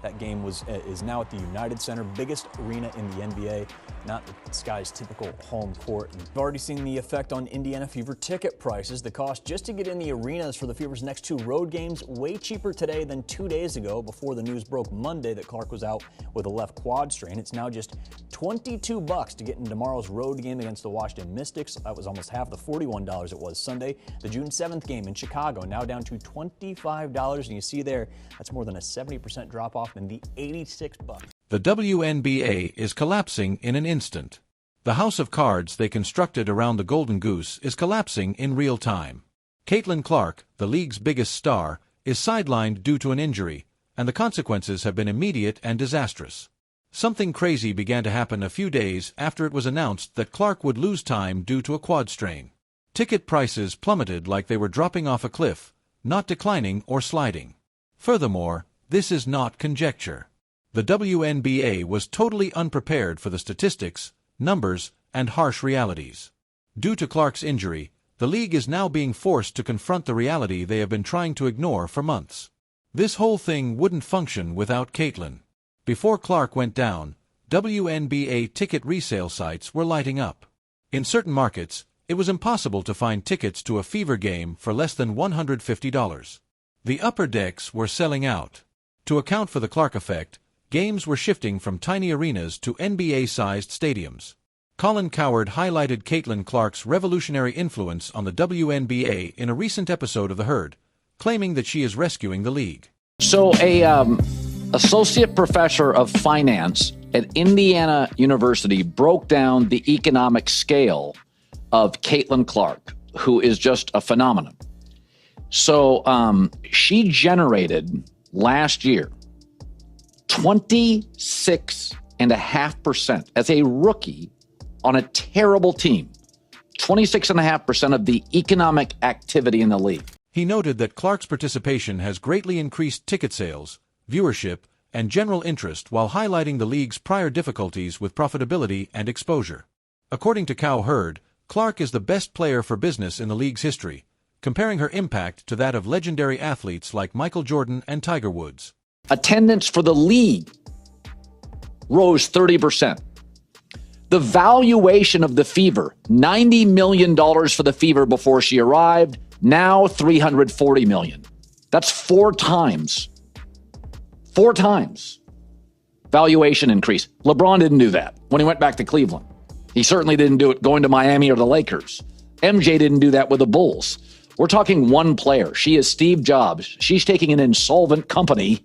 That game is now at the United Center, biggest arena in the NBA, not the Sky's typical home court. And we've already seen the effect on Indiana Fever ticket prices. The cost just to get in the arenas for the Fever's next 2 road games way cheaper today than 2 days ago before the news broke Monday that Clark was out with a left quad strain. It's now just $22 to get in tomorrow's road game against the Washington Mystics. That was almost half the $41 it was Sunday. The June 7th game in Chicago now down to $25, and you see there that's more than a 70% drop off in the $86. The WNBA is collapsing in an instant. The house of cards they constructed around the Golden Goose is collapsing in real time. Caitlin Clark, the league's biggest star, is sidelined due to an injury, and the consequences have been immediate and disastrous. Something crazy began to happen a few days after it was announced that Clark would lose time due to a quad strain. Ticket prices plummeted like they were dropping off a cliff, not declining or sliding. Furthermore, this is not conjecture. The WNBA was totally unprepared for the statistics, numbers, and harsh realities. Due to Clark's injury, the league is now being forced to confront the reality they have been trying to ignore for months. This whole thing wouldn't function without Caitlin. Before Clark went down, WNBA ticket resale sites were lighting up. In certain markets, it was impossible to find tickets to a Fever game for less than $150. The upper decks were selling out. To account for the Clark effect, games were shifting from tiny arenas to NBA-sized stadiums. Colin Cowherd highlighted Caitlin Clark's revolutionary influence on the WNBA in a recent episode of The Herd, claiming that she is rescuing the league. So associate professor of finance at Indiana University broke down the economic scale of Caitlin Clark, who is just a phenomenon. So she generated last year 26.5% as a rookie on a terrible team. 26.5% of the economic activity in the league. He noted that Clark's participation has greatly increased ticket sales, viewership, and general interest while highlighting the league's prior difficulties with profitability and exposure. According to Cowherd, Clark is the best player for business in the league's history, comparing her impact to that of legendary athletes like Michael Jordan and Tiger Woods. Attendance for the league rose 30%. The valuation of the Fever, $90 million for the Fever before she arrived, now $340 million. That's 4 times. 4 times valuation increase. LeBron didn't do that when he went back to Cleveland. He certainly didn't do it going to Miami or the Lakers. MJ didn't do that with the Bulls. We're talking one player. She is Steve Jobs. She's taking an insolvent company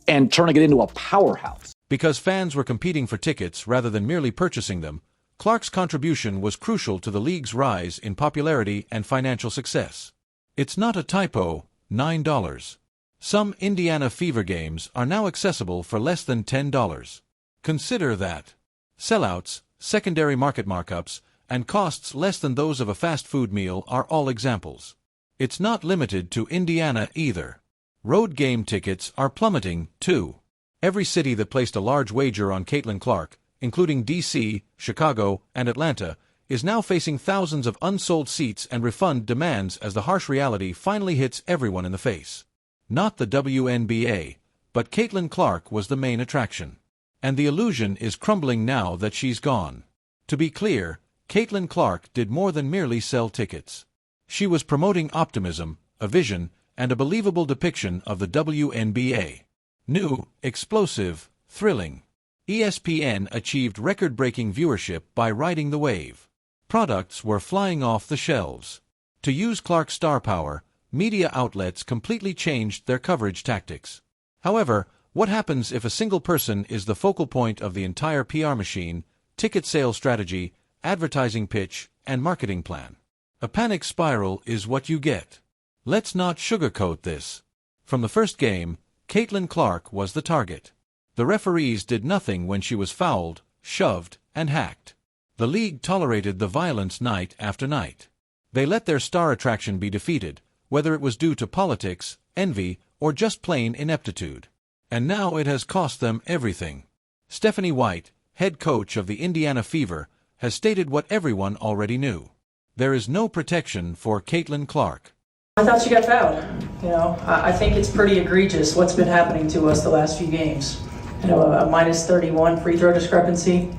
and turning it into a powerhouse. Because fans were competing for tickets rather than merely purchasing them, Clark's contribution was crucial to the league's rise in popularity and financial success. It's not a typo, $9. Some Indiana Fever games are now accessible for less than $10. Consider that. Sellouts, secondary market markups, and costs less than those of a fast food meal are all examples. It's not limited to Indiana either. Road game tickets are plummeting, too. Every city that placed a large wager on Caitlin Clark, including D.C., Chicago, and Atlanta, is now facing thousands of unsold seats and refund demands as the harsh reality finally hits everyone in the face. Not the WNBA, but Caitlin Clark was the main attraction. And the illusion is crumbling now that she's gone. To be clear, Caitlin Clark did more than merely sell tickets. She was promoting optimism, a vision, and a believable depiction of the WNBA. New, explosive, thrilling. ESPN achieved record-breaking viewership by riding the wave. Products were flying off the shelves. To use Clark's star power, media outlets completely changed their coverage tactics. However, what happens if a single person is the focal point of the entire PR machine, ticket sales strategy, advertising pitch, and marketing plan? A panic spiral is what you get. Let's not sugarcoat this. From the first game, Caitlin Clark was the target. The referees did nothing when she was fouled, shoved, and hacked. The league tolerated the violence night after night. They let their star attraction be defeated, whether it was due to politics, envy, or just plain ineptitude. And now it has cost them everything. Stephanie White, head coach of the Indiana Fever, has stated what everyone already knew. There is no protection for Caitlin Clark. I thought she got fouled. I think it's pretty egregious what's been happening to us the last few games. A minus 31 free throw discrepancy.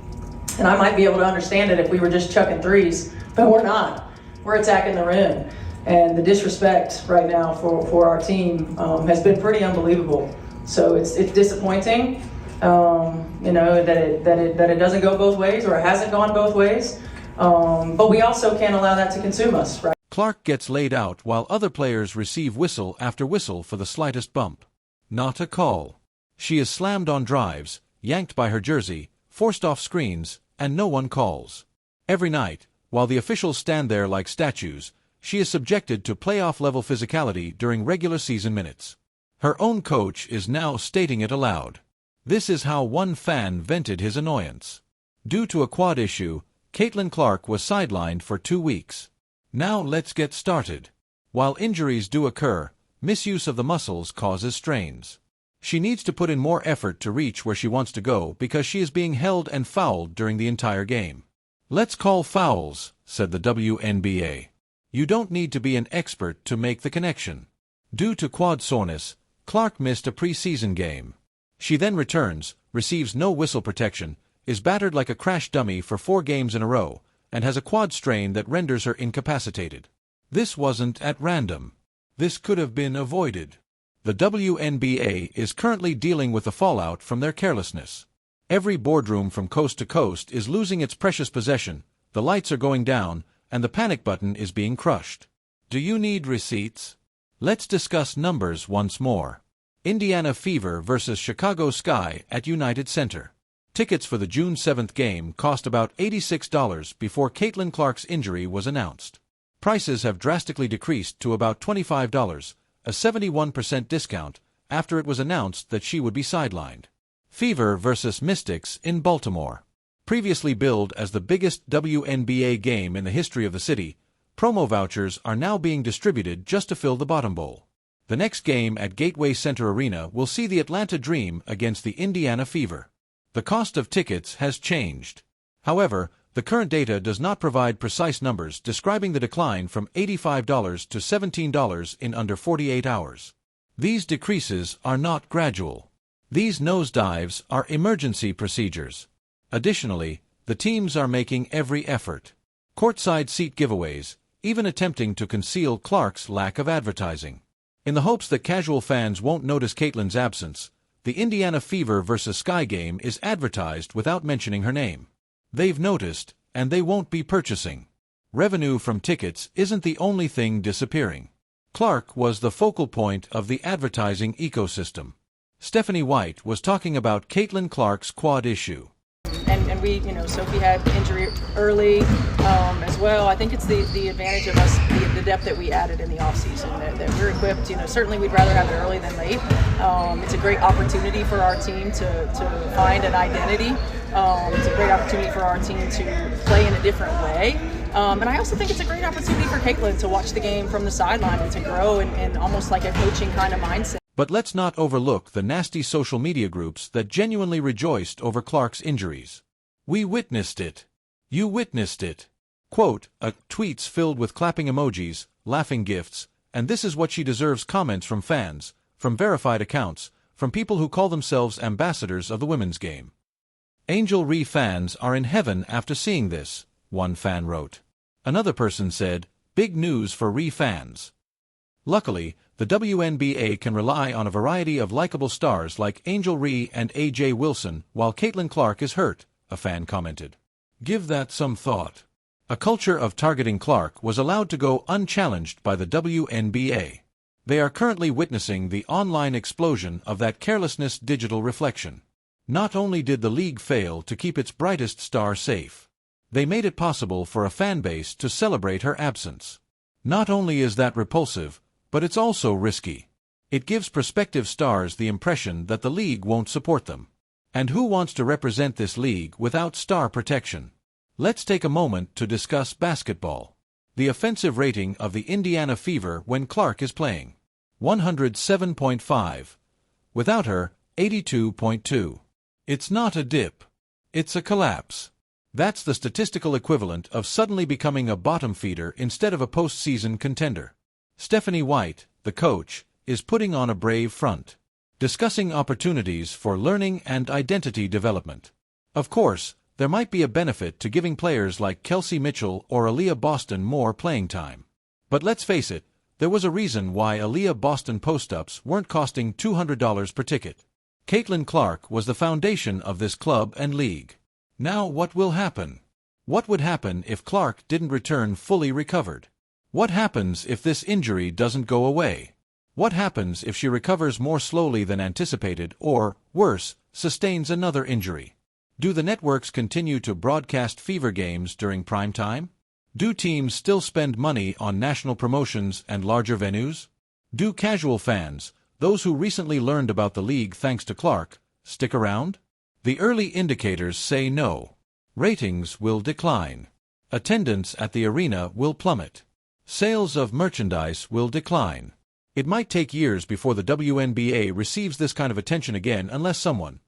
And I might be able to understand it if we were just chucking threes, but we're not. We're attacking the rim. And the disrespect right now for our team has been pretty unbelievable. So it's disappointing, that it doesn't go both ways, or it hasn't gone both ways. But we also can't allow that to consume us, right? Clark gets laid out while other players receive whistle after whistle for the slightest bump. Not a call. She is slammed on drives, yanked by her jersey, forced off screens, and no one calls. Every night, while the officials stand there like statues, she is subjected to playoff-level physicality during regular season minutes. Her own coach is now stating it aloud. This is how one fan vented his annoyance. Due to a quad issue, Caitlin Clark was sidelined for 2 weeks. Now let's get started. While injuries do occur, misuse of the muscles causes strains. She needs to put in more effort to reach where she wants to go because she is being held and fouled during the entire game. Let's call fouls, said the WNBA. You don't need to be an expert to make the connection. Due to quad soreness, Clark missed a preseason game. She then returns, receives no whistle protection, is battered like a crash dummy for 4 games in a row, and has a quad strain that renders her incapacitated. This wasn't at random. This could have been avoided. The WNBA is currently dealing with the fallout from their carelessness. Every boardroom from coast to coast is losing its precious possession, the lights are going down, and the panic button is being crushed. Do you need receipts? Let's discuss numbers once more. Indiana Fever versus Chicago Sky at United Center. Tickets for the June 7th game cost about $86 before Caitlin Clark's injury was announced. Prices have drastically decreased to about $25, a 71% discount, after it was announced that she would be sidelined. Fever versus Mystics in Baltimore. Previously billed as the biggest WNBA game in the history of the city, promo vouchers are now being distributed just to fill the bottom bowl. The next game at Gateway Center Arena will see the Atlanta Dream against the Indiana Fever. The cost of tickets has changed. However, the current data does not provide precise numbers describing the decline from $85 to $17 in under 48 hours. These decreases are not gradual. These nosedives are emergency procedures. Additionally, the teams are making every effort. Courtside seat giveaways, even attempting to conceal Clark's lack of advertising. In the hopes that casual fans won't notice Caitlin's absence, the Indiana Fever vs. Sky game is advertised without mentioning her name. They've noticed, and they won't be purchasing. Revenue from tickets isn't the only thing disappearing. Clark was the focal point of the advertising ecosystem. Stephanie White was talking about Caitlin Clark's quad issue. And we, Sophie had injury early as well. I think it's the advantage of us, the depth that we added in the offseason, that we're equipped. Certainly we'd rather have it early than late. It's a great opportunity for our team to find an identity. It's a great opportunity for our team to play in a different way. And I also think it's a great opportunity for Caitlin to watch the game from the sideline and to grow in almost like a coaching kind of mindset. But let's not overlook the nasty social media groups that genuinely rejoiced over Clark's injuries. We witnessed it. You witnessed it. Quote, tweets filled with clapping emojis, laughing gifts, and this is what she deserves comments from fans, from verified accounts, from people who call themselves ambassadors of the women's game. Angel Ree fans are in heaven after seeing this, one fan wrote. Another person said, big news for Ree fans. Luckily, the WNBA can rely on a variety of likable stars like Angel Ree and A.J. Wilson while Caitlin Clark is hurt, a fan commented. Give that some thought. A culture of targeting Clark was allowed to go unchallenged by the WNBA. They are currently witnessing the online explosion of that carelessness digital reflection. Not only did the league fail to keep its brightest star safe, they made it possible for a fan base to celebrate her absence. Not only is that repulsive, but it's also risky. It gives prospective stars the impression that the league won't support them. And who wants to represent this league without star protection? Let's take a moment to discuss basketball. The offensive rating of the Indiana Fever when Clark is playing. 107.5. Without her, 82.2. It's not a dip. It's a collapse. That's the statistical equivalent of suddenly becoming a bottom feeder instead of a postseason contender. Stephanie White, the coach, is putting on a brave front, discussing opportunities for learning and identity development. Of course, there might be a benefit to giving players like Kelsey Mitchell or Aaliyah Boston more playing time. But let's face it, there was a reason why Aaliyah Boston post-ups weren't costing $200 per ticket. Caitlin Clark was the foundation of this club and league. Now what will happen? What would happen if Clark didn't return fully recovered? What happens if this injury doesn't go away? What happens if she recovers more slowly than anticipated or, worse, sustains another injury? Do the networks continue to broadcast Fever games during prime time? Do teams still spend money on national promotions and larger venues? Do casual fans, those who recently learned about the league thanks to Clark, stick around? The early indicators say no. Ratings will decline. Attendance at the arena will plummet. Sales of merchandise will decline. It might take years before the WNBA receives this kind of attention again unless someone,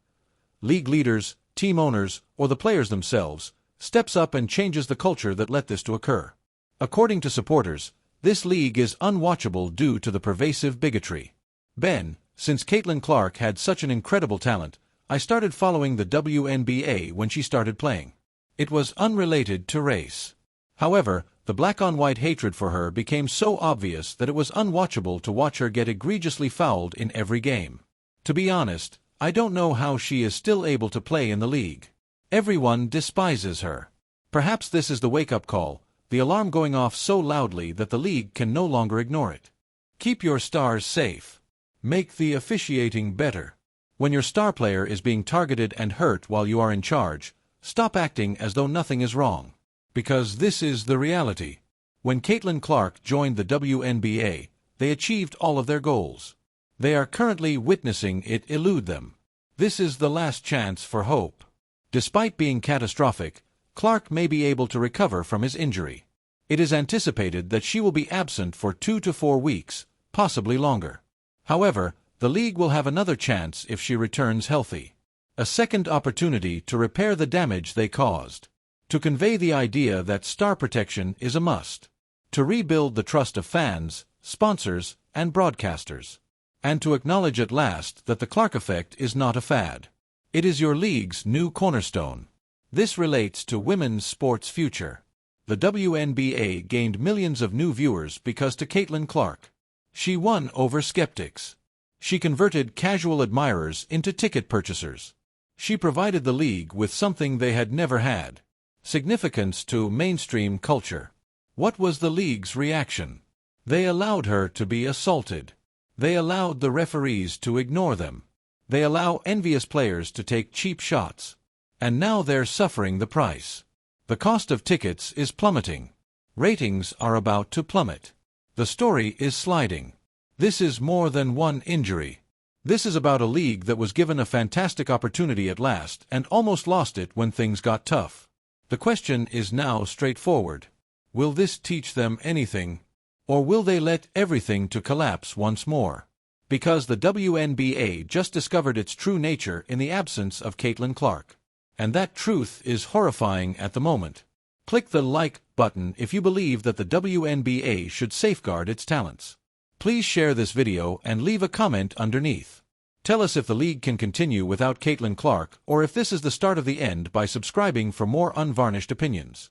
league leaders, team owners, or the players themselves, steps up and changes the culture that led this to occur. According to supporters, this league is unwatchable due to the pervasive bigotry. Ben, since Caitlin Clark had such an incredible talent, I started following the WNBA when she started playing. It was unrelated to race. However, the black-on-white hatred for her became so obvious that it was unwatchable to watch her get egregiously fouled in every game. To be honest, I don't know how she is still able to play in the league. Everyone despises her. Perhaps this is the wake-up call, the alarm going off so loudly that the league can no longer ignore it. Keep your stars safe. Make the officiating better. When your star player is being targeted and hurt while you are in charge, stop acting as though nothing is wrong. Because this is the reality. When Caitlin Clark joined the WNBA, they achieved all of their goals. They are currently witnessing it elude them. This is the last chance for hope. Despite being catastrophic, Clark may be able to recover from his injury. It is anticipated that she will be absent for 2 to 4 weeks, possibly longer. However, the league will have another chance if she returns healthy. A second opportunity to repair the damage they caused. To convey the idea that star protection is a must. To rebuild the trust of fans, sponsors, and broadcasters. And to acknowledge at last that the Clark effect is not a fad. It is your league's new cornerstone. This relates to women's sports future. The WNBA gained millions of new viewers because to Caitlin Clark. She won over skeptics. She converted casual admirers into ticket purchasers. She provided the league with something they had never had. Significance to mainstream culture. What was the league's reaction? They allowed her to be assaulted. They allowed the referees to ignore them. They allow envious players to take cheap shots. And now they're suffering the price. The cost of tickets is plummeting. Ratings are about to plummet. The story is sliding. This is more than one injury. This is about a league that was given a fantastic opportunity at last and almost lost it when things got tough. The question is now straightforward. Will this teach them anything? Or will they let everything to collapse once more? Because the WNBA just discovered its true nature in the absence of Caitlin Clark. And that truth is horrifying at the moment. Click the like button if you believe that the WNBA should safeguard its talents. Please share this video and leave a comment underneath. Tell us if the league can continue without Caitlin Clark or if this is the start of the end by subscribing for more unvarnished opinions.